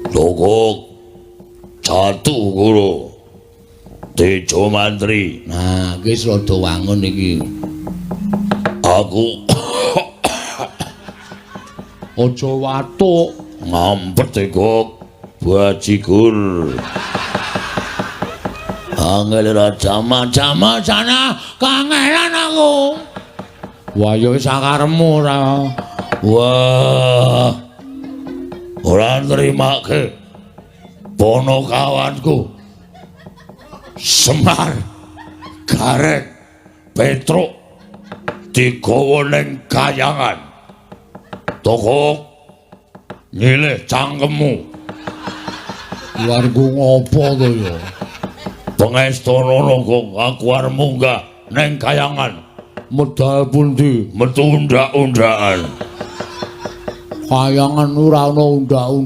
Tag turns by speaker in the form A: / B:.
A: Cukup jatuh guru Tejo Mantri.
B: Nah, iki rada wangun iki.
A: Aku
B: Aja watuk.
A: ngampet tekok bajigur. Angel jama-jama sana kangelan aku.
B: Wah, ya wis sakaremu ora.
A: Wah. Ora nrimake ponokawanku. Semar Garek Petruk digawa ning kayangan. Toko nyilih cangkemmu.
B: Warga ngopo to ya?
A: Pengestono kok aku arep munggah ning kayangan.
B: Medal pundi?
A: Metu undak-undakan.
B: Kayangan ora ana undak-undak.